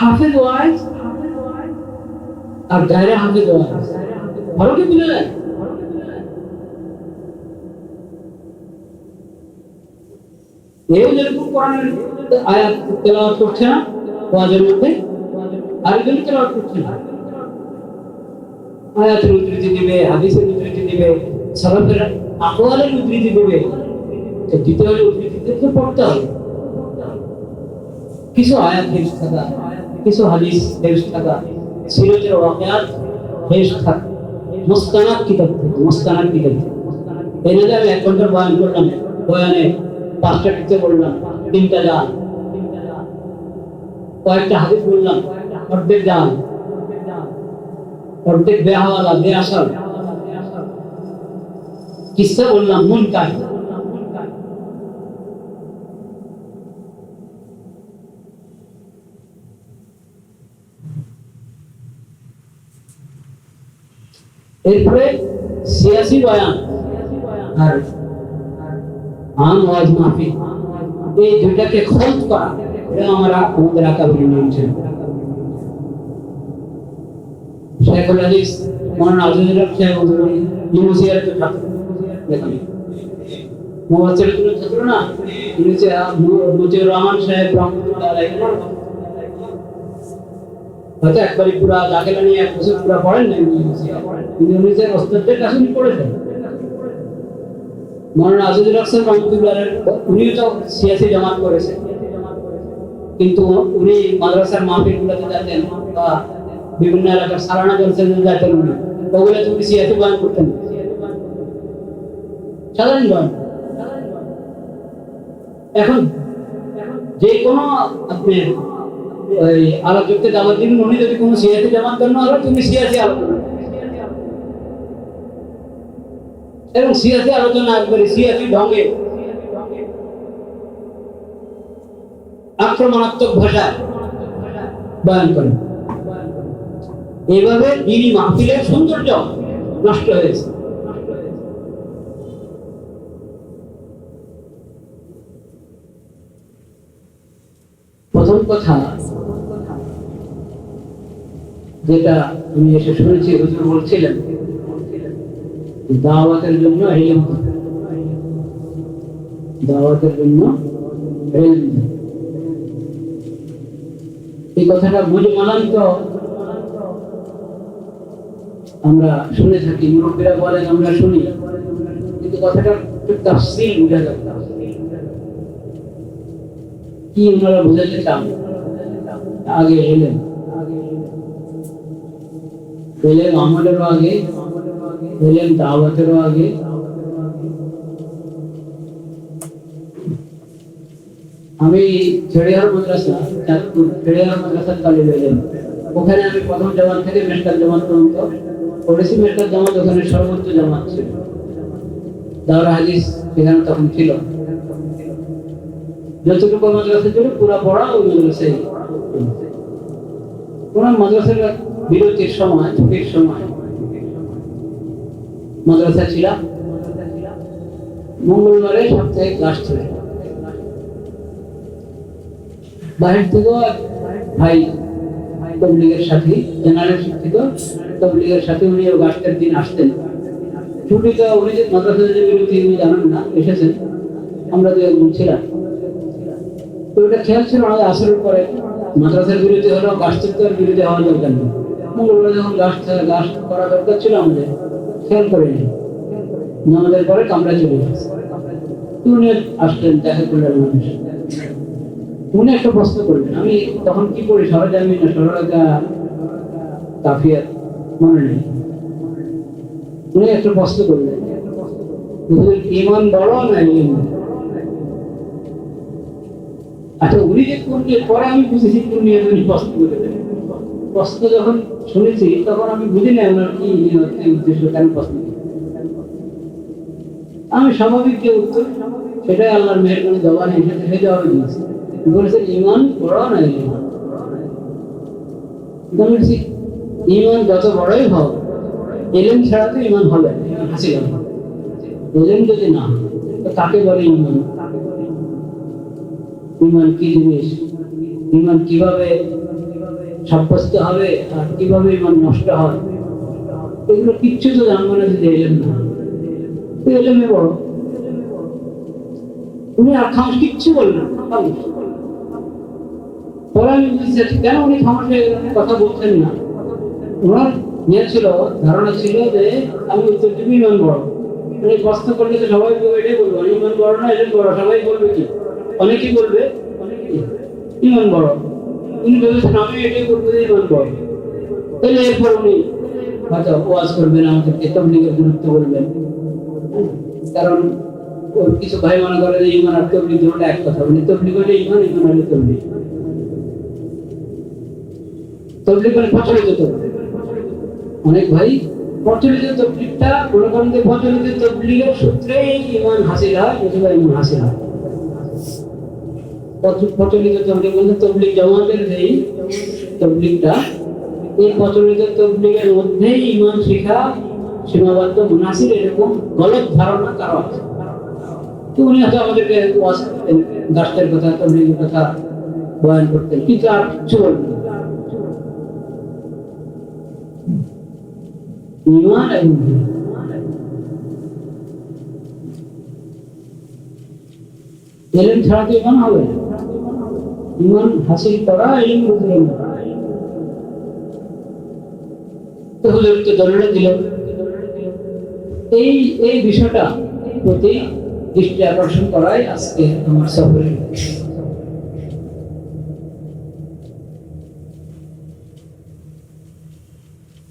হাফেজ ওয়াইজ আর গায়রে হাফেজ ওয়াইজ ভালো কি বুঝে যায়? এই যেরকম কোরআনের আয়াত তেলাওয়াত করছে না ওয়াজের মধ্যে, আরেকজন তেলাওয়াত করছে না, আয়াতের উদ্ধৃতি দিবে, হাদিসের উদ্ধৃতি দিবে, সালাফের আকওয়ালের উদ্ধৃতি দিবে। তো দিতে হলে উদ্ধৃতি তো পড়তে হবে। কিছু আয়াত হেফজ থাকা, কিছু হাদিস হেফজ থাকা, সিরাতের ওয়াকিয়াত হেফজ থাকা, মুস্তানাদ কিতাব থেকে, মুস্তানাদ কিতাব থেকে। এই না যে আমি 1 ঘন্টার বয়ান করলাম, বয়ানে 5টা কিতাব বললাম, 3টা জাল, কয়েকটা হাদিস বললাম, অর্ধেক জাল, অর্ধেক বেহাওয়ালা, বেআসার কিসসা বললাম, মুনকার। এরপরে সিয়াসি বয়ান আর আম ওয়াজ মাহফিল, এই দুইটাকে খলত করা, এটা আমাদের আকাবির নিয়ম ছিল। শেখুল হাদিস মাওলানা আজিজুর রহমান সাহেব ইউনিভার্সিটির ছাত্র, দেখুন মুবাশশিরুল ছাত্র না, মুজিবুর রহমান সাহেব রহমাতুল্লাহ আলাইহি, হয়তো একবারই পুরা দাখিলা নিয়ে 1 বছর পুরা পড়েন না, কিন্তু নিজের ওস্তাদের কাছে পড়েছেন। মাওলানা আজিজুর রহমান রহমাতুল্লাহ আলাইহি উনি তো সিয়াসি জামাত করেছেন, কিন্তু উনি মাদ্রাসার মাহফিলগুলোতে যেতেন বা বিভিন্ন এলাকার সালানা জলসাতে যেতেন, উনি ওগুলো উনি সিয়াসি বয়ান করতেন, সাধারণ বয়ান। এখন যে কোনো আপনি ওই আলোচককে দাওয়াত দিন, উনি যদি কোনো সিয়াসি জামাত করেন, আলো তুমি সিয়াসি আলোচনা, এবং সিয়াসি আলোচনা একবারে সিয়াসি ঢঙ্গে আক্রমণাত্মক ভাষায় বয়ান করেন। এইভাবে দিনী মাহফিলের সৌন্দর্য নষ্ট হয়েছে। প্রথম কথা যেটা আমি এসে শুনেছি, হুজুর বলছিলেন দাওয়াতের জন্য ইলম, দাওয়াতের জন্য ইলম, এই কথাটা মুজমালান তো আমরা শুনে থাকি, মুরব্বীরা বলেন, আমরা শুনি, কিন্তু কথাটা তাফসীর বোঝা যায় কি ওনারা বোঝাতে চান। আগে এলেন, এলেন আমাদেরও আগে, এলেন দাওয়াতেরও আগে। আমি ছেড়িয়ার মাদ্রাসা, চাঁদপুর ছেড়িয়ার মাদ্রাসার তালিব এলেন, ওখানে আমি প্রথম জামাত থেকে মেশকাত জামাত পর্যন্ত পড়েছি। মেশকাত জামাত ওখানে সর্বোচ্চ জামাত ছিল, দাওরা হাদিস সেখানে তখন ছিল। যতটুকু মাদ্রাসা ছিল পুরা পড়া ওই মাদ্রাসায়। কোন মাদ্রাসার বিরতির সময়, ছুটির সময় মাদ্রাসা ছিল, মঙ্গলবারে সপ্তাহে ক্লাস ছিল। বাহির থেকেও ভাই তবলিগের সাথে, জেনারেল শিক্ষিত তবলিগের সাথে, উনি গাছের দিন আসতেন ছুটিতে। উনি যে মাদ্রাসা যে বিরতি উনি জানেন না, এসেছেন, আমরা যে ছিলাম, তো ওটা খেয়াল ছিল আমাদের আসরের পরে মাদ্রাসার বিরতি হলো, গাছ থেকে বিরতি হওয়ার দরকার নেই। মঙ্গলবার যখন গাছ করা দরকার ছিল আমাদের, খেয়াল করিনি, আমাদের পরে কামরা চলে গেছে। উনি আসলেন, দেখা করলেন মানুষ, উনি একটা প্রশ্ন করলেন। আমি তখন কি করি, সরজামি না সরলতা কাফিয়াত মনে নেই। উনি একটা প্রশ্ন করলেন, ঈমান বড় না ইলম? আচ্ছা, উনি যে করলেন পরে আমি বুঝেছি কোন নিয়ে উনি প্রশ্ন করেছেন। প্রশ্ন যখন শুনেছি তখন আমি বুঝি না ওনার কি উদ্দেশ্য, কেন প্রশ্ন। আমি স্বাভাবিক যে উত্তর, সেটাই আল্লাহর মেহেরবানি জবানে এসেছে, সেই জবাবে দিয়েছি। বলেছেন ঈমান বড় না ইলম? বলেছি ঈমান যত বড়ই হোক, ইলম ছাড়া তো ঈমান হবে না, হাসিল হবে। ইলম যদি না হয় তো কাকে বলে ঈমান? ঈমান কি জিনিস? ঈমান কিভাবে সাব্যস্ত হবে আর কিভাবে ইমান নষ্ট হয়, এগুলো কিচ্ছু তো জানবো না যদি এলেম না। এলেমে বড়, উনি আর খামোশ কিচ্ছু বললেন না। পরে আমি বুঝেছি কেন উনি খামোশ হয়ে গেলেন, কথা বলছেন না। ওনার ইয়ে ছিল, ধারণা ছিল যে আমি উত্তর দিব ইমান বড়। উনি প্রশ্ন করলে তো সবাই এটাই বলবো, ইমান বড় না এলেম বড়, সবাই বলবে কি, অনেকেই বলবে ইমান বড়। উনি ভেবেছেন আমি এটাই বলবো যে ইমান বড়। তাহলে এরপর উনি হয়তো ওয়াজ করবেন, আমাদেরকে তাবলীগের গুরুত্ব বলবেন। কারণ ওর কিছু ভাই মনে করে যে ইমান আর তাবলীগ দুটোটা এক কথা, উনি তাবলীগ হলে ইমান, ইমান হলে তাবলীগ। তাবলীগ মানে প্রচলিত তাবলীগ। অনেক ভাই প্রচলিত তাবলীগটা মনে করেন যে প্রচলিত তাবলীগের সূত্রেই ইমান হাসিল হয়, নতুবা ইমান হাসিল হয়। প্রচলিত তাবলীগ বলতে তাবলীগ জামাতের যেই তাবলীগটা, এই প্রচলিত তাবলীগের মধ্যেই ইমান শিখা সীমাবদ্ধ মুনাসির, এরকম গলত ধারণা কারো আছে। তো উনি হয়তো আমাদেরকে ওয়াজ করতেন, গাছের কথা, তাবলীগের কথা বয়ান করতেন, কিন্তু আর কিছু বলতেন না। ইমান এবং ইলম ছাড়া তো ইমান হবে না। ইমান হাসিল করা ইলম বুঝলে না। তো হুজুর তো দলিল দিল। এই বিষয়টা প্রতি দৃষ্টি আকর্ষণ করাই আজকে আমার সফরে।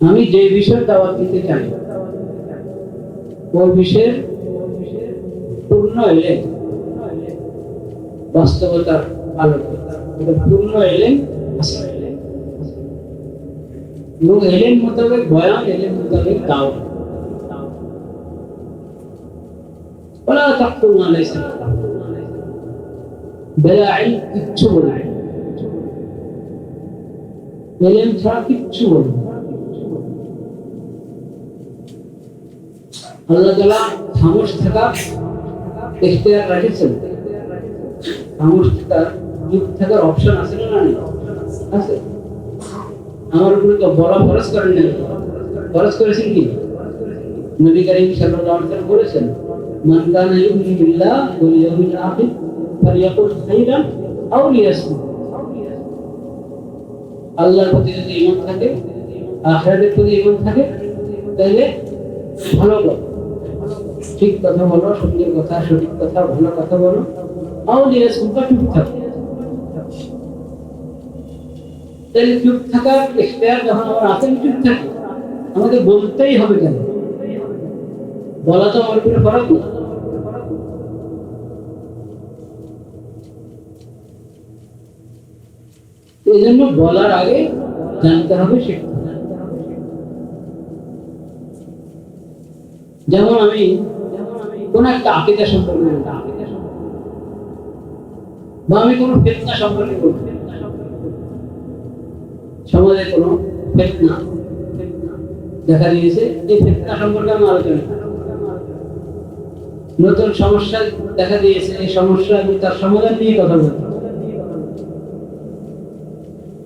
আমি যে বিষয়ের দাওয়াত দিতে চাই ওই বিষয়ের পূর্ণ এলেম, বাস্তবতার আলোকে পূর্ণ এলেম এবং এলেম মোতাবেক বয়ান, এলেম মোতাবেক দাওয়াত। ওলা তাকুল মা লাইসা বিলা ইলম, কিচ্ছু বলবে না। এলেম ছাড়া কিচ্ছু বলবে না। আল্লাহ তাআলা খামোশ থাকা ইখতিয়ার রেখেছেন। খামোশ থাকার, চুপ থাকার অপশন আছে না? নেই? আছে। আমার উপরে তো বড় ফরজ করেন না, ফরজ করেছেন কি? নবী করিম সাল্লাল্লাহু আলাইহি ওয়াসাল্লাম বলেছেন, মান কানা ইউমিনু বিল্লাহ ওয়াল ইয়াউমিল আখির ফালিয়াকুল খাইরান আও লিয়াসমুত। আল্লাহর প্রতি যদি ঈমান থাকে, আখিরাতের প্রতি ঈমান থাকে, তাহলে ভালো কথা, ঠিক কথা বলো, সুন্দর কথা, সঠিক কথা, ভালো কথা বলো। আও লিয়াসমুত, চুপ থাকো। তাহলে চুপ থাকার ইখতিয়ার যখন আমার আছে, চুপ থাকি। আমাকে বলতেই হবে কেন? বলা তো আমার উপরে ফরজ না। এই জন্য বলার আগে জানতে হবে, শিখতে হবে। যেমন আমি কোন একটা আকীদা সম্পর্কে বললাম, বা আমি কোন ফিতনা সম্পর্কে বললাম, সমাজে কোন ফিতনা দেখা দিয়েছে, এই ফিতনা সম্পর্কে আমি আলোচনা করি। নতুন সমস্যা দেখা দিয়েছে, এই সমস্যা এবং তার সমাধান নিয়ে কথা বলতে।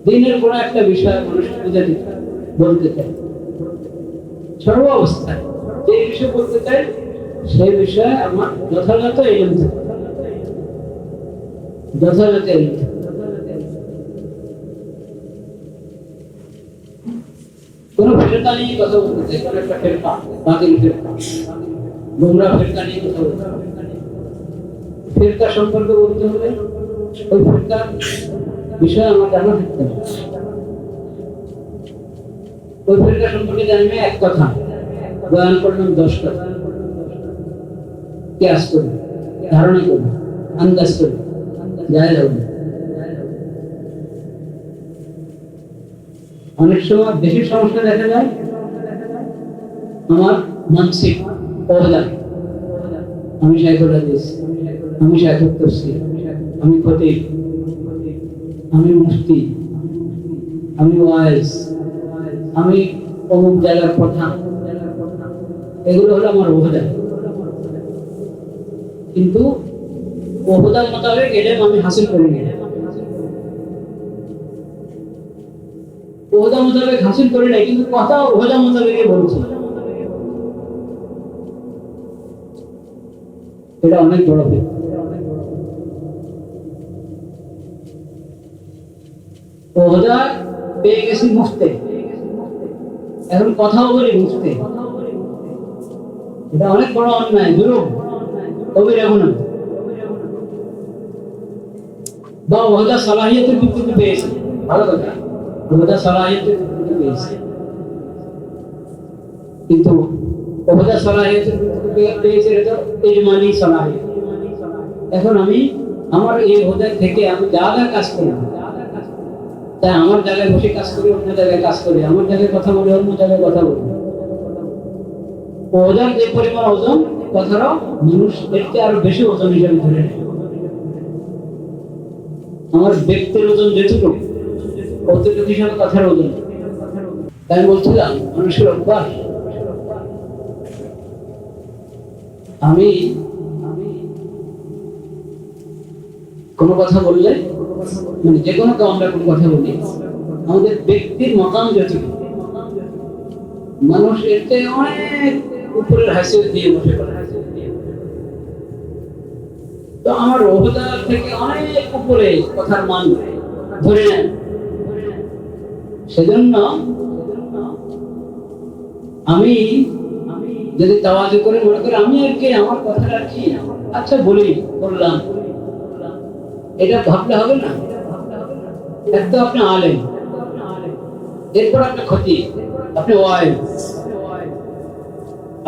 দিনের কোন একটা বিষয় মানুষ বুঝে দিতে বলতে চায়, সর্ব অবস্থায় যে বিষয় বলতে চায় সেই বিষয়ে আমার যথাযথ ইলম থাকে, যথাযথ ইলম থাকে। কোন ফেরকা নিয়ে কথা বলতে চাই, কোন একটা ফেরকা, বাতিল ফেরকা, গোমরা ফেরকা নিয়ে কথা বলতে হবে। ফেরকা সম্পর্কে বলতে হলে ওই ফেরকার বিষয়ে আমার জানা থাকতে হবে। ওই ফেরকা সম্পর্কে জানবে এক কথা, বয়ান করলাম 10 কথা, কিয়াস করি, ধারণা করি, আন্দাজ করি, জায়েজ হবে। অনেক সময় বেশি সমস্যা দেখা যায় আমার মানসিক ওহদা, আমি শাইখুল হাদিস, আমি শাইখুল তাফসীর, আমি খতীব, আমি মুফতি, আমি ওয়াইজ, আমি অমুক জায়গার প্রধান, এগুলো হলো আমার ওহদা। কিন্তু ওহদার মোতাবেক এলেম আমি হাসিল করিনি। ওহদা মোতাবেক হাসিল করে নাই, কিন্তু কথা ওহদা মোতাবেকই বলছে। এটা অনেক বড় ব্যাপার। ওহদা পেয়ে গেছি মুফতে, এখন কথাও বলি মুফতে। এটা অনেক বড় অন্যায়, জুলুম, কবিরা গুনাহ। বা ওহদা সালাহিয়াতের ভিত্তিতে পেয়েছে, ভালো কথা, ওহদা সালাহিয়াতের ভিত্তিতে পেয়েছে, কিন্তু ওহদা সালাহিয়াতের ভিত্তিতে পেয়েছে এটা তো ইজমালি সালাহিয়াত। এখন আমি আমার এই ওহদা থেকে আমি যা যা কাজ করি, তাই আমার জায়গায় বসে কাজ করি, অন্য জায়গায় কাজ করি, আমার জায়গায় কথা বলি, অন্য জায়গায় কথা বলি। ওহদার যে পরিমাণ ওজন, কথারও মানুষ এর চেয়ে আরো বেশি ওজন হিসাবে ধরে নেয়। আমার ব্যক্তির ওজন যেটুকু, অতটুকু হিসাবে কথার ওজন। তাই বলছিলাম মানুষের অভ্যাস, আমি কোনো কথা বললে, মানে যে কোনো আমরা কোনো কথা বলি, আমাদের ব্যক্তির মকাম যেটুকু, মানুষ এর চেয়ে অনেক উপরের হাসিয়ত দিয়ে বসে পড়ে। তো আমার ওহদা থেকে অনেক উপরে কথার মান ধরে নেন। সেজন্য আমি যদি তাওয়াজু করে মনে করি আমি আর কি, আমার কথাটা কি, আচ্ছা বলি, বললাম, এটা ভাবলে হবে না। এক তো আপনি আলেম, এরপর আপনার ক্ষতি, আপনি ওয়াইল,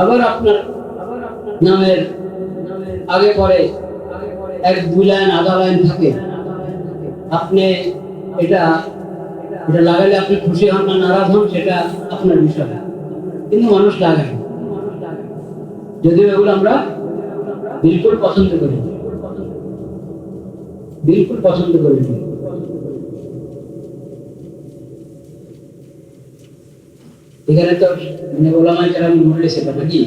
আবার আপনার নামের আগে পরে এক দুই লাইন আধা লাইন থাকে, আপনি এটা এটা লাগালে আপনি খুশি হন না নারাজ হন সেটা আপনার বিষয়, কিন্তু মানুষ লাগায়। যদিও এগুলো আমরা বিলকুল পছন্দ করি, বিলকুল পছন্দ করি। এখানে তো মানে ওলামায়ে কেরাম বললে সেটা নাকি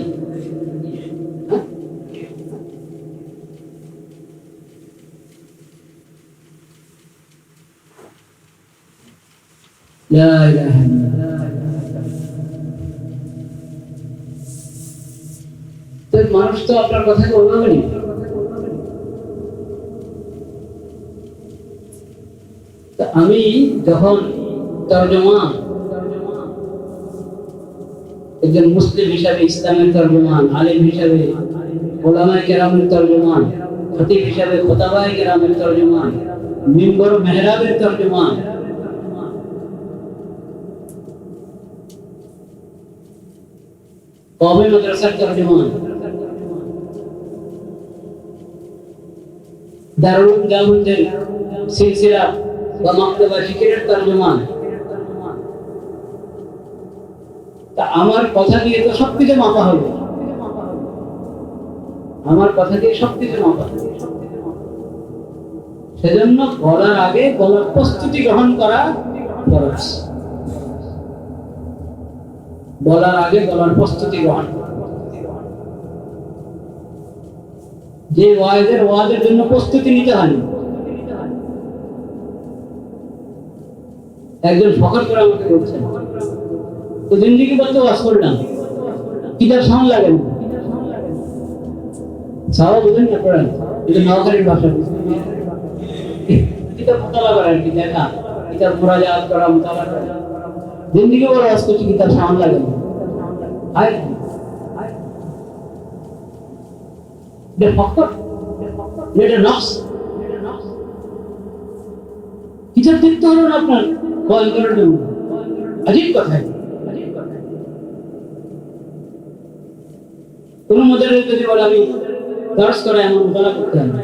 লা ইলাহা ইল্লাল্লাহ। তো মানুষ তো আপনার কথাকে ওভাবে নেই। আমি যখন তরজমা, একজন মুসলিম হিসাবে ইসলামের তরজমান, আলেম হিসাবে ওলামায়ে কেরামের তরজমান, খতিব হিসাবে খুতাবায়ে কেরামের তরজমান, মিম্বর মেহরাবের তরজমান, কওমি মাদ্রাসার তরজমান, দারুল উলুমের সিলসিলা বা মাকতাবা ফিকরের তরজমান, তা আমার কথা দিয়ে তো সবকিছু মাপা হবে, আমার কথা দিয়ে সবকিছু মাপা। সেজন্য বলার আগে বলার প্রস্তুতি গ্রহণ করা ফরজ। বলার আগে বলার প্রস্তুতি গ্রহণ, যে ওয়াজের জন্য প্রস্তুতি নিতে হয়। একজন ফখর করে আমাকে বলছেন, তো জিন্দিগি বলতে ওয়াজ করলাম, কিতাব সামনে লাগে না, সারা বুঝেন না পড়েন, এটা নওয়াখালীর ভাষা, কিতাব মোতালা করা আর কি, দেখা কিতাব মুরাজাত করা, মোতালা করা, জিন্দিগি বড় ওয়াজ করছি, কিতাব সামনে লাগে না। আয় এটা ফখর, এটা নকশ। কিতাব দেখতে হলো না আপনার বয়ান করার জন্য, আজীব কথা। কোন মুদাররিস যদি বলে আমি দর্স করে এমন মুতালা করতে হবে,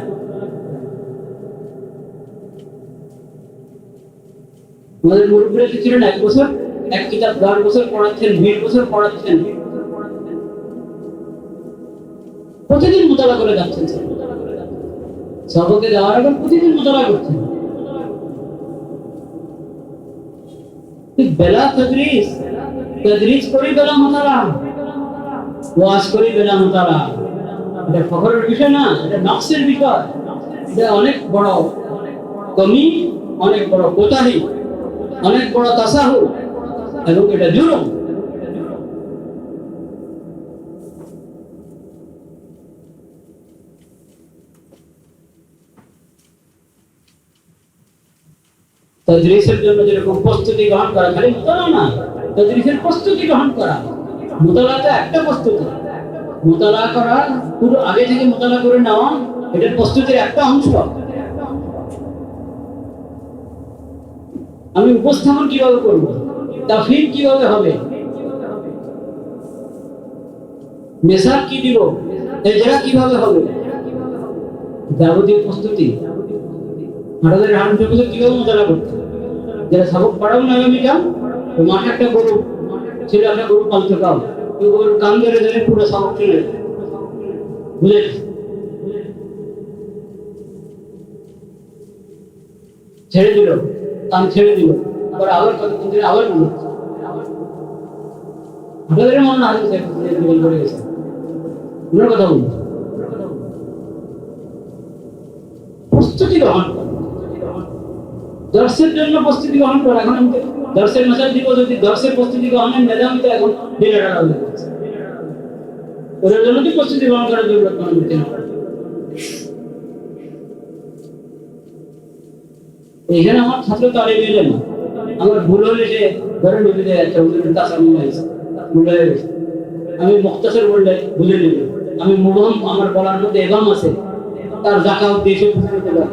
আমাদের মুরব্বীরা ছিলেন 1 বছর এক কিতাব 10 বছর পড়াচ্ছেন, 20 বছর পড়াচ্ছেন, প্রতিদিন মুতালা করে যাচ্ছেন, সবকে যাওয়ার আগে প্রতিদিন মুতালা করছেন। বেলা তাদরিস, তাদরিস করি বেলা মুতালা, ওয়াজ করি বেলা মুতালা, এটা ফখরের বিষয় না, এটা নকশের বিষয়। এটা অনেক বড় কমি, অনেক বড় কোতাহি, অনেক বড় তাসাহুল। এবং এটা জুলুম। তাদরিসের জন্য যেরকম প্রস্তুতি গ্রহণ করা, খালি মুতালা না, তাদরিসের প্রস্তুতি গ্রহণ করা। মুতালা তো একটা প্রস্তুতি, মুতালা করা পুরো আগে থেকে মুতালা করে নেওয়া এটার প্রস্তুতির একটা অংশ। আমি উপস্থাপন কিভাবে করব, তাফহিম কিভাবে হবে, মেসাজ কি দিব, এজরা কিভাবে হবে, যাবতীয় প্রস্তুতি। আমাদের রামচন্দ্র কিভাবে মোতালা করতে, যারা সবক পড়াবো না আগামীকাল, তো মাঠে একটা গরু ছিল, একটা গরু পালতে কাউ গরুর কান ধরে ধরে পুরো সবক চলে বুঝে ছেড়ে দিল, কান ছেড়ে দিল, আবার কতক্ষণ ধরে আবার বলল। আপনাদের মনে না আছে জীবন করে গেছে, ওনার কথা বলুন। প্রস্তুতি গ্রহণ করা, দর্শের জন্য প্রস্তুতি গ্রহণ করা। এখন আমি দর্শের মেসাজ দিব, যদি দর্শের প্রস্তুতি গ্রহণের মেজাম তো এখন দিনে রাখা হয়ে গেছে, ওদের জন্য কি প্রস্তুতি গ্রহণ করার জরুরত মনে করতে না। এখানে আমার ছাত্র তালিম এলেন, আমার ভুল হলে সে ঘরে ঢুকে যায়, একটা ভুল হয়ে গেছে, আমি মুখতাসর বললে বুঝে নেবে, আমি মুবহম আমার বলার মধ্যে এবাম আছে, তার জাকা উদ্দেশ্যে বুঝে নিতে পারে,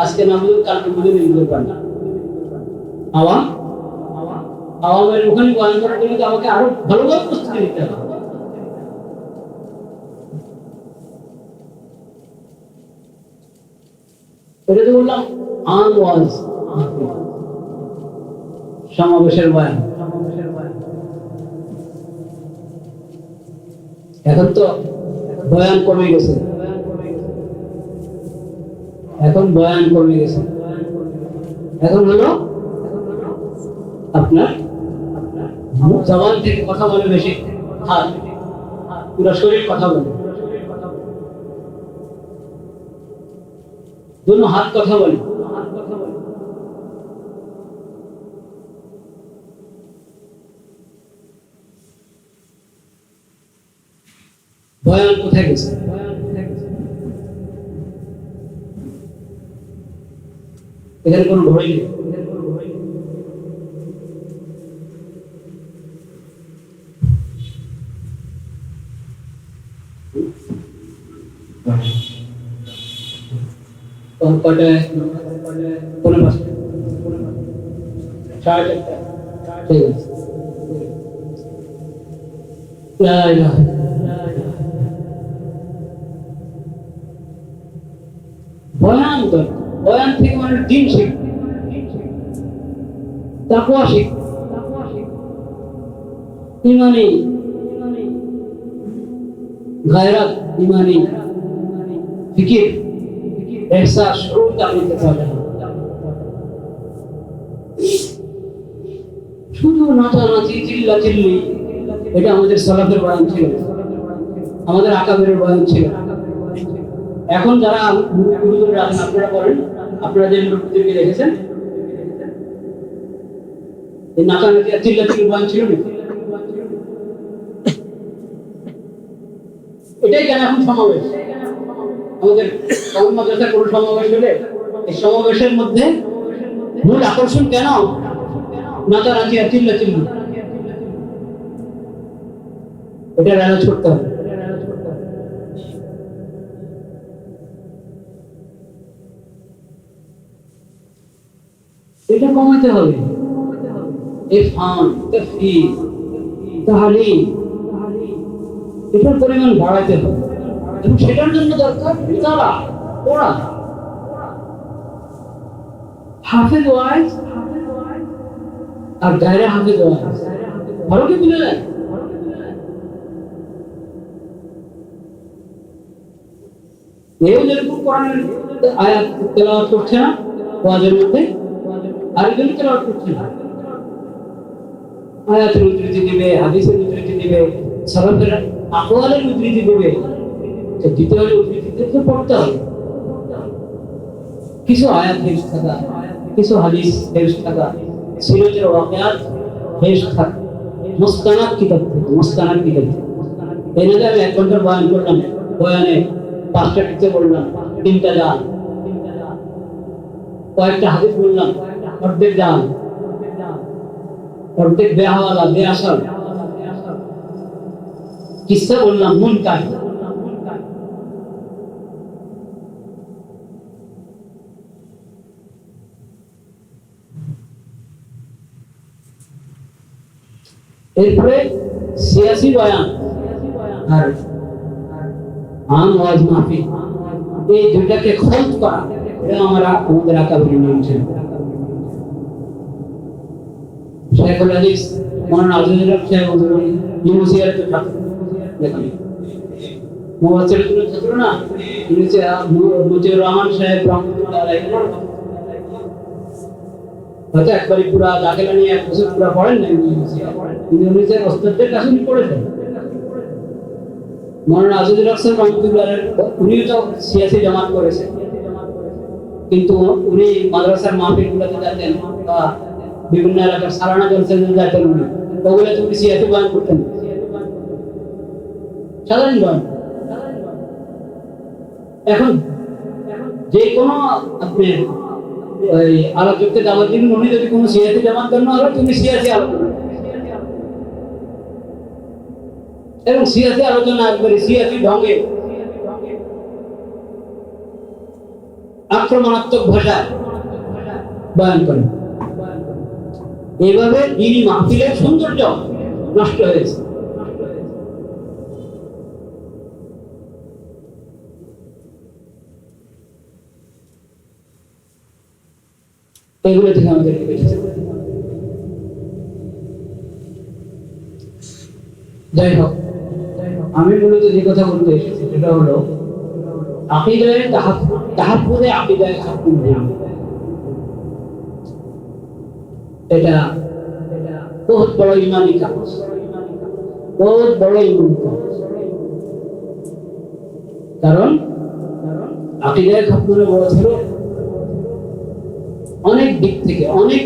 আজকে না বুঝে কালকে বুঝে নিতে পারে না। আওয়ামের ওখানে বয়ান করার জন্য আমাকে আরো ভালোভাবে প্রস্তুতি নিতে হবে। এটা তো বললাম আম ওয়াজ, সমাবেশের বয়ান। এখন তো বয়ান কমে গেছে, এখন বয়ান কমে গেছে, এখন হলো আপনার জবান থেকে কথা বলে বেশি, হাত পুরো শরীর কথা বলে, দুনো হাত কথা বলে। বয়ান কোথায় গেছে? এখানে কোনো ঘড়ি নেই, কটায় কোনো বাস 4:30, ঠিক আছে। বয়ান তো, বয়ান থেকে মানে দিন শিখ, তাকওয়া শিখ, ইমানি গায়রাত, ইমানি ফিকির, এহসাস, শুরু তামিলতে পারে। শুধু নাচানাচি চিল্লাচিল্লি, এটা আমাদের সালাফের বয়ান ছিল, আমাদের আকাবের বয়ান ছিল। এখন যারা গুরুজনরা আছেন, আপনারা বলেন, আপনারা যে মুরব্বিদেরকে দেখেছেন, এই নাচানাচি আর চিল্লাচিল্লি বয়ান ছিল না। এটাই কেন এখন সমাবেশ, আমাদের মাদ্রাসার কোনো সমাবেশ হলে এই সমাবেশের মধ্যে মূল আকর্ষণ কেন নাচানাচি আর চিল্লাচিল্লি, এটা রানা ছুটতে হবে। এটা কমাতে হবে, ইরফান, তাফসীর, তাহলিল, এটার পরিমাণ বাড়াতে হবে, এবং সেটার জন্য দরকার মুতালা, পড়া, হাফেজ ওয়াইজ আর গায়রে হাফেজ ওয়াইজ ভালো কি বুঝে যায়। এও যেরকম কোরআনের আয়াত তেলাওয়াত করছে না ওয়াজের মধ্যে, আরেকজন তেলাওয়াত করছে না, আয়াতের উদ্ধৃতি দিবে, হাদিসের উদ্ধৃতি দিবে, সালাফের আকওয়ালের উদ্ধৃতি দিবে, তো দিতে হলে উদ্ধৃতি দিতে পড়তে হবে। কিছু আয়াত হেফজ থাকা, কিছু হাদিস হেফজ থাকা, সিরাতের ওয়াকিয়াত বেশ থাকে মুস্তানাদ কিতাব থেকে, মুস্তানাদ কিতাব থেকে। এই না যে আমি 1 ঘন্টার বয়ান করলাম, বয়ানে 5টা টিতে বললাম, 3টা জাল, কয়েকটা হাদিস বললাম, অর্ধেক জাল, অর্ধেক বেহাওয়ালা বেআসার কিসসা বললাম, মুনকার। এরপরে সিয়াসি বয়ান আর আম ওয়াজ মাহফিল, এই দুইটাকে খলত করা, এটা আমাদের আকাবির নিয়ম ছিল। শেখুল হাদিস মাওলানা আজিজুল হক সাহেব ইউনিভার্সিটির ছাত্র, দেখুন মুফাসসিরুল ছাত্র না, মুজিবুর রহমান সাহেব রহমাতুল্লাহ আলাইহি, হয়তো একবারই পুরা দাখিলা নিয়ে 1 বছর পুরা পড়েন না, ইউনিভার্সিটির ওস্তাদদের কাছে পড়েছেন। মাওলানা আজিজুল হক সাহেব রহমাতুল্লাহ আলাইহি, উনিও তো সিয়াসি জামাত করেছেন, কিন্তু উনি মাদ্রাসার মাহফিলগুলোতে যেতেন বা বিভিন্ন এলাকার সালানা জলসায় যেতেন, উনি ওগুলো তুমি সিয়াসি বয়ান করতেন, সাধারণ বয়ান। এখন যে কোনো আপনি ওই আলোচককে দাওয়াত দিবেন, উনি যদি কোনো সিয়াসি জামাত করেন, হলে তুমি সিয়াসি আলোচনা, এবং সিয়াসি আলোচনা একবারে সিয়াসি ঢঙে আক্রমণাত্মক ভাষায় বয়ান করেন। এইভাবে দিনী মাহফিলের সৌন্দর্য নষ্ট হয়েছে। এগুলো থেকে আমাদেরকে বেঁচে যেতে হবে। যাই হোক, আমি মূলত যে কথা বলতে এসেছি সেটা হলো আকীদায়ে তাহাফফুযে আকীদায়ে খাতুন। এটা বহুত বড় ইমানি কাজ, বহুত বড় ইমানি কাজ। কারণ আকীদায়ে খাতুনের বড় ছিল অনেক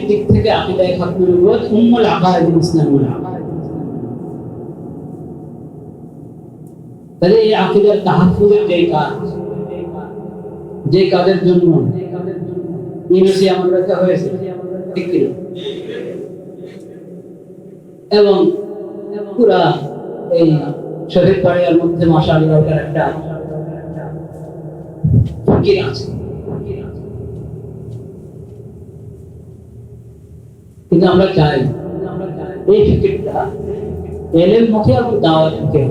দিক থেকে আকীদায়ে খাতুনের বড় উম্মুল আকায়েদুল ইসলামুল আকায়েদ। তাহলে এই আকীদার তাহাফফুজের যে কাজের জন্য ইউনিভার্সিটি আমাদের রাখা হয়েছে, ঠিক কিনা? এবং পুরা এই শহীদ পাড়িয়ার মধ্যে মাশাআল্লাহ একটা ফকির আছে, কিন্তু আমরা চাই এই ফকিরটা এলেম মুখে এবং দাওয়াত মুখে,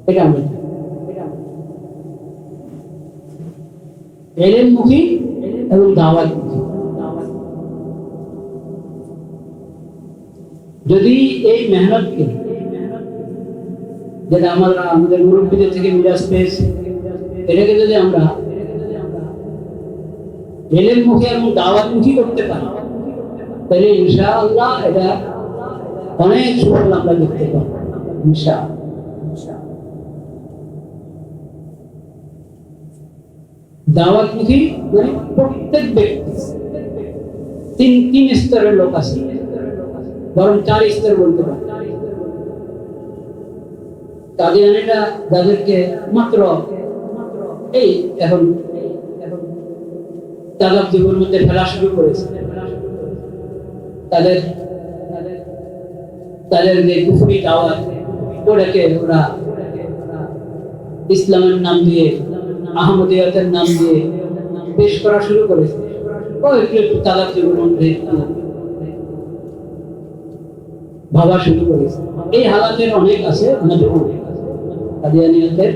এটা আমরা চাই। এলেম মুখী এবং দাওয়াত মুখী। যদি এই মেহনতকে, যেটা আমাদের মুরব্বীদের থেকে মিরাজ পেয়েছি, এটাকে যদি আমরা এলেম মুখী এবং দাওয়াত মুখী করতে পারি, তাহলে ইনশাআল্লাহ এটা অনেক সুফল আমরা দেখতে পাবো ইনশাআল্লাহ। দাওয়াত মুখী মানে প্রত্যেক ব্যক্তি, তিন স্তরের লোক আছে, বরং 4 স্তর বলতে পারে। কাদিয়ানীরা যাদেরকে মাত্র এই এখন তাদের জীবনের মধ্যে ফেলা শুরু করেছে, তাদের যে কুফরি দাওয়াত, ওটাকে ওরা ইসলামের নাম দিয়ে, আহমদিয়াতের নাম দিয়ে পেশ করা শুরু করেছে। ও একটু তাদের জীবনের মধ্যে একটু ভাবা শুরু করেছে। এই হালাতের অনেক আছে আমাদের কাদিয়ানিয়তের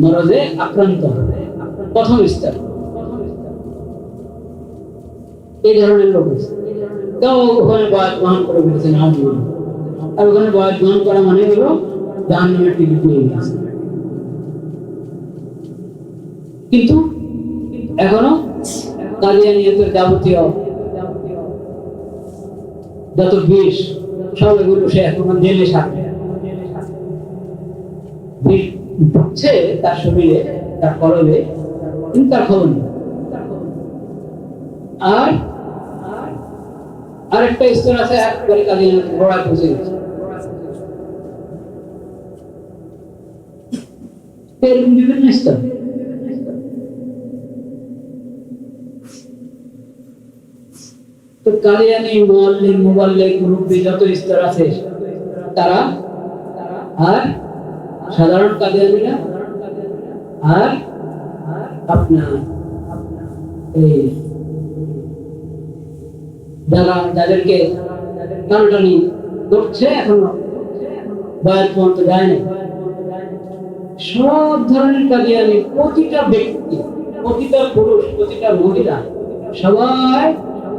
মরজে আক্রান্ত প্রথম স্তর, এই ধরনের লোক আছে। কেউ ওখানে বয়াত গ্রহণ করে ফেলেছে না, আর ওখানে বয়াত গ্রহণ করা মানে হলো জাহান্নামের টিকিট নিয়ে গেছে। কিন্তু এখনো কাদিয়ানিয়তের যাবতীয় যত বিষ সব এগুলো সে এখনো জেলে সাথে বিষ ঢুকছে তার শরীরে, তার কলবে, কিন্তু তার খবর নেই। আর আরেকটা স্তর আছে একবারে কাদিয়ানি গোড়ায় পৌঁছে গেছে। এরকম বিভিন্ন স্তর। তো কাদিয়ানি মুআল্লিম মুবাল্লিগ মুরব্বি যত স্তর আছে তারা, আর সাধারণ কাদিয়ানিরা, আর আপনার এই যাদেরকে টানাটানি করছে এখনো বয়াত পর্যন্ত যায় না, সব ধরনের কাদিয়ানি, প্রতিটা ব্যক্তি, প্রতিটা পুরুষ, প্রতিটা মহিলা সবাই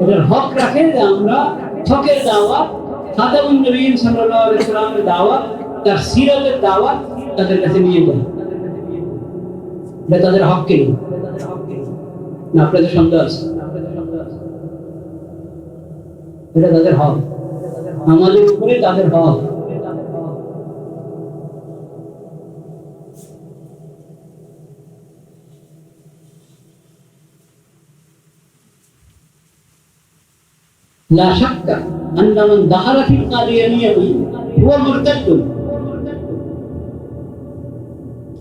এটার হক রাখে যে আমরা হকের দাওয়াত, খাতামুন নবীয়্যিন সাল্লাল্লাহু আলাইহি ওয়াসাল্লামের দাওয়াত, তার সিরাতের দাওয়াত তাদের কাছে নিয়ে যায়। এটা তাদের হক কি না? আপনাদের সন্দেহ আছে? এটা তাদের হক, আমাদের উপরে তাদের হক। لا شك أن من دخل في القاديانية هو مرتد،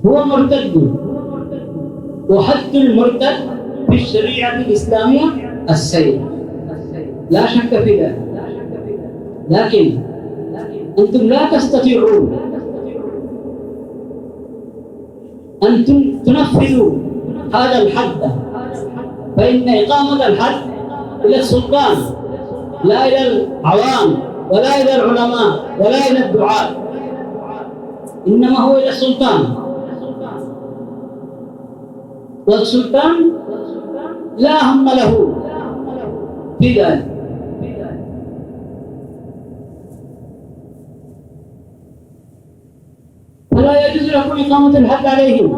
هو مرتد، وحد المرتد في الشريعة الإسلامية السيف، لا شك في ذلك. لكن أنتم لا تستطيعون أن تنفذوا هذا الحد، فإن إقامة الحد إلى السلطان، لا إلى العوام ولا إلى العلماء ولا إلى الدعاة، إنما هو إلى السلطان، والسلطان لا هم له في ذلك. فلا يجوز لكم إقامة الحد عليهم.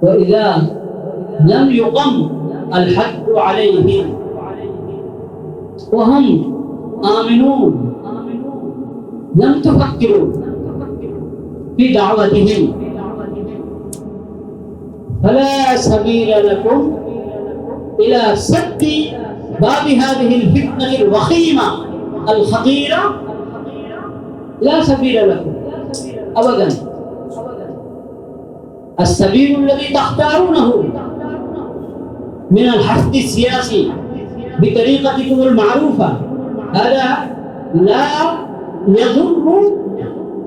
وإذا لم يقم الحد عليهم وهم آمنون لم تفكروا في دعوتهم، فلا سبيل لكم إلى سد باب هذه الفتنة الوخيمة الخطيرة، لا سبيل لكم أبدا. السبيل الذي تختارونه من الحشد السياسي بطريقتكم المعروفة هذا لا يضر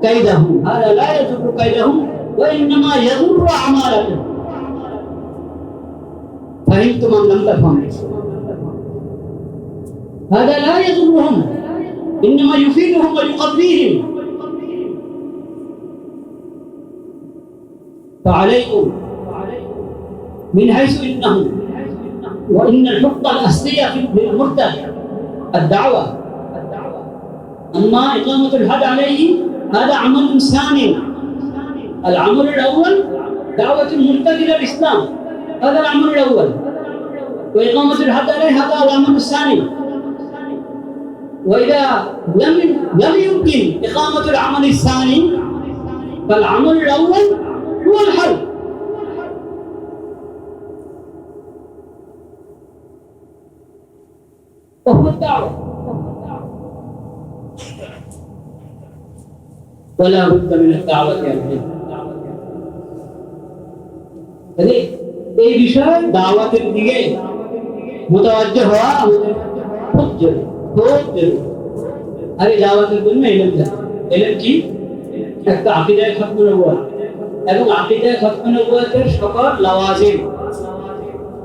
كيدهم، هذا لا يضر كيدهم، وإنما يضر أعمالهم. فهمتم أم لم تفهموا؟ هذا لا يضرهم، إنما يفيدهم ويقضيهم. فعليكم من حيث إنه وإن النقطة الأصلية في المرتد الدعوة، أما إقامة الحد عليه هذا عمل ثاني. العمل الأول دعوة المرتد إلى الإسلام، هذا العمل الأول، وإقامة الحد عليه هذا العمل الثاني. وإذا لم يمكن إقامة العمل الثاني فالعمل الأول هو الحل. وهو الدعوة، ولا بد من الدعوة عليه. এই বিষয়ে দাওয়াতের দিকে মুতাওয়াজ্জহ হওয়া আমাদের খুব জরুরি, খুব জরুরি। আর এই দাওয়াতের জন্য ইলম চাই। ইলম কি? একটা আকীদায়ে খতমে নবুওয়াত, এবং আকীদায়ে খতমে নবুওয়াতের সকল লাওয়াজিম,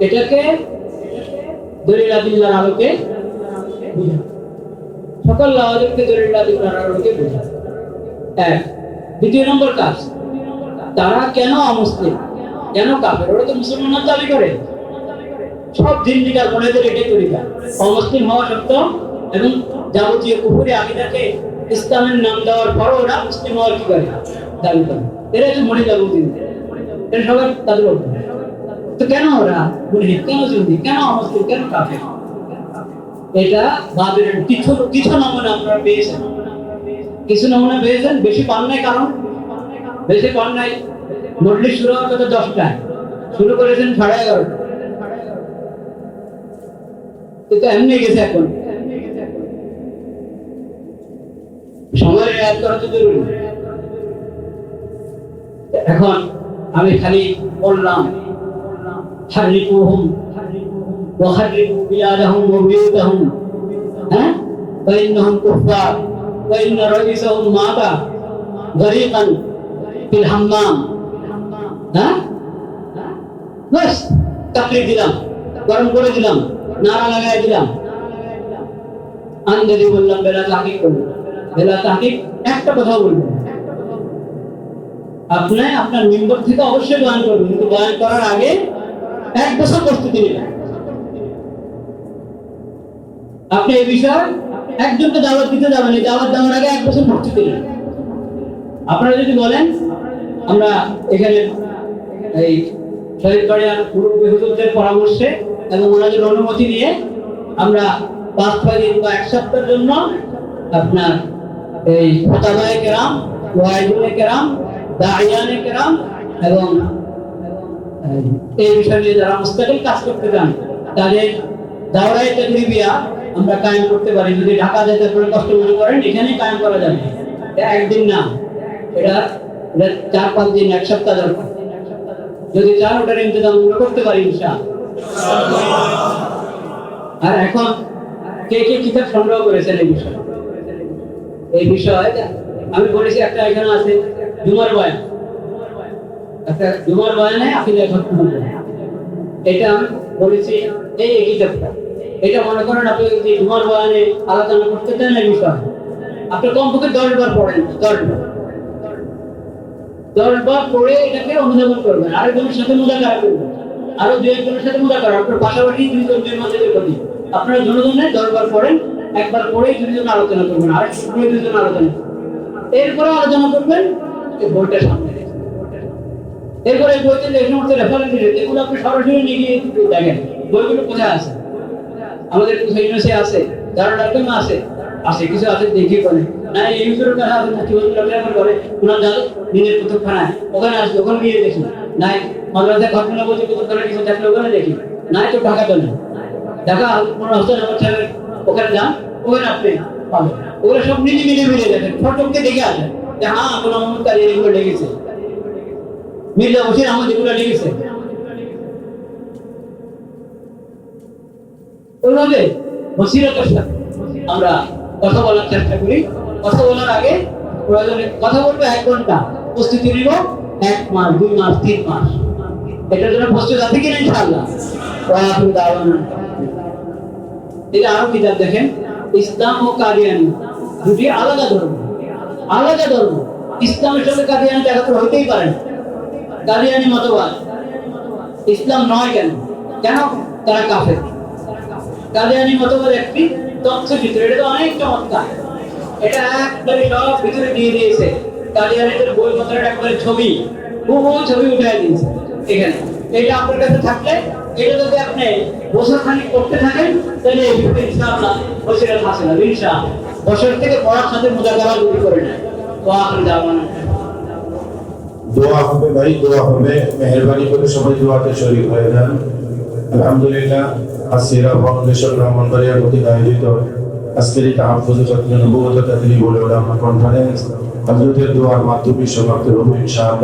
এটাকে দলিল আদিল্লাহর আলোকে বুঝা, সকল লাওয়াজিমকে দলিল আদিল্লাহর আলোকে বুঝা। এক। দ্বিতীয় নম্বর কাজ, তারা কেন অমুসলিম, কেন কাফের? ওরা তো মুসলমান দাবি করে, সব দিনবিকার মনেদের এটাই তরিকা, অমুসলিম হওয়া সত্ত্বেও এবং যাবতীয় কুফরি আকীদাকে ইসলামের নাম দেওয়ার পরও ওরা মুসলিম হওয়ার কি করে দাবি করে। এরা তো মনে যাবতীয়, এরা সবার তাদের অভ্যাস। তো কেন ওরা মুলহিদ, কেন জিন্দি, কেন অমুসলিম, কেন কাফের? এটা বাদের কিছু নমুনা আপনারা পেয়েছেন, কিছু নমুনা পেয়েছেন, বেশি পান নাই। কারণ বেশি পান নাই, মজলিস শুরু হওয়ার কথা 10টায়, শুরু করেছেন 11:30। কিন্তু এমনি গেছে এখন। সময়ের আয়াত করা তো জরুরি। এখন আমি খালি বললাম হারিকুহুম ওয়া হারিকু বিলাদহুম ওয়া বিয়ুতাহুম, হ্যাঁ, ওয়া ইন্নাহুম কুফার ওয়া ইন্না রাইসাহুম মাতা গরিকান ফিল হাম্মাম, হ্যাঁ, বাস তাকরির দিলাম, গরম করে দিলাম, নারা লাগাই দিলাম। আন্দাজি বললাম, বেলা তাহকিক করলাম। বেলা তাহকিক একটা কথা বলবেন, আপনি আপনার মেম্বার থেকে অবশ্যই বয়ান করবেন, কিন্তু বয়ান করার আগে 1 বছর প্রস্তুতি নেবেন। আপনি এই বিষয়ে একজনকে দাওয়াত দিতে যাবেন, এই দাওয়াত দেওয়ার আগে 1 বছর প্রস্তুতি নেবেন। আপনারা যদি বলেন আমরা এখানে এই শহীদ বাড়িয়ার মুরব্বী হুজুরদের পরামর্শে এবং ওনাদের অনুমতি নিয়ে আমরা 5-6 দিন বা 1 সপ্তাহের জন্য আপনার এই খোতাবায়ে কেরাম, ওয়াইজুনে কেরাম, দাইয়ানে কেরাম এবং এই বিষয় নিয়ে যারা মুস্তাকিল কাজ করতে চান তাদের দাওরায়ে তাকরিবিয়া আমরা কায়েম করতে পারি। যদি ঢাকা যেতে করে কষ্ট মনে করেন, এখানেই কায়েম করা যাবে। একদিন না, এটা 4-5 দিন, 1 সপ্তাহ দরকার। যদি চান ওটার ইন্তজাম আমরা করতে পারি ইনশাআল্লাহ। আর এখন কে কে কিতাব সংগ্রহ করেছেন এই বিষয়ে আমি বলেছি, একটা এখানে আছে জুমার বয়ান, একটা জুমার বয়ানে আকীদা খতম। এটা আমি বলেছি এই কিতাবটা। এটা মনে করেন আপনি যদি জুমার বয়ানে আলোচনা করতে চান এই বিষয়, আপনি কমপক্ষে 10 বার পড়েন, 10 বার পড়ে এটাকে অনুধাবন করবেন, আরেকজনের সাথে মুযাকারা করবেন, আরো 2-1 জনের সাথে মুযাকারা, আপনার পাশাপাশি 2-3 মধ্যে করবেন। আপনারা জনজনে 10 বার পড়েন, একবার পড়েই 2 জন আলোচনা করবেন, আরেক সময় 2 জন আলোচনা, এরপরে আলোচনা করবেন এই বইটার সামনে। এরপরে বইতে যে সমস্ত রেফারেন্স দিয়েছে এগুলো আপনি সরাসরি নিয়ে গিয়ে দেখেন বইগুলো কোথায় আছে। আমাদের কিছু ইউনিভার্সিটি আছে, দারুল আরকাম আছে, কিছু আছে দেখি বলে না এই হুজুরের কাছে আছে, নাকি হুজুর আপনি করে ওনার যাবে নিজের কুতুবখানায়, ওখানে আসবে, ওখানে গিয়ে দেখি। নাই মাদ্রাসায় ঘটনা বলছে কুতুবখানা কিছু দেখলে ওখানে দেখি, নাই তো ঢাকা তো নেই, ঢাকা মনে হচ্ছে আমার ছেলের ওখানে যান, ওখানে আপনি পাবেন। ওগুলো সব নিজে মিলে দেখেন, ফটোকে দেখে আসেন যে হ্যাঁ কোনো অমুকারী এগুলো লেগেছে, মির্জা বশির আহমদ এগুলো লেগেছে। ওইভাবে বসিরতের সাথে আমরা কথা বলার চেষ্টা করি। কথা বলার আগে প্রয়োজনে কথা বলবো 1 ঘন্টা, প্রস্তুতি নিব 1 মাস, 2 মাস, 3 মাস। এটার জন্য প্রস্তুত আছে কিনা ইনশাআল্লাহ। এটা আরো কিতাব দেখেন, ইসলাম ও কাদিয়ানি দুটি আলাদা ধর্ম, আলাদা ধর্ম। ইসলামের সাথে কাদিয়ানি একাত্র হইতেই পারে না। কাদিয়ানি মতবাদ ইসলাম নয়। কেন? তারা কাফের। কাদিয়ানি মতবাদ একটি তথ্যচিত্র, এটা তো অনেক চমৎকার, এটা একবারে সব ভিতরে দিয়ে দিয়েছে। কাদিয়ানিদের বইপত্রের একবারে ছবি, বহু ছবি উঠাই দিয়েছে এখানে। এটা আপনার কাছে থাকলে, এটা যদি আপনি বছরখানিক করতে থাকেন তাহলে এই বিষয়ে ইনশাআল্লাহ বসিরত হাসিল হবে ইনশাআল্লাহ। বছর থেকে পড়ার সাথে মুযাকারা দুটি করে নেয়। তো আখির দাওয়ানা দোয়া হবে ভাই, দোয়া হবে, মেহেরবানি করে সবাই দোয়াতে শরীক হয়ে যান। আলহামদুলিল্লাহ, আসিরা ফাউন্ডেশন ব্রাহ্মণবাড়িয়া কর্তৃক আয়োজিত আজকের এই তাহাফুজ নবুওয়াত তাদরিবুল উলামা কনফারেন্স হযরতের দোয়ার মাধ্যমে সমাপ্ত হবে ইনশাআল্লাহ।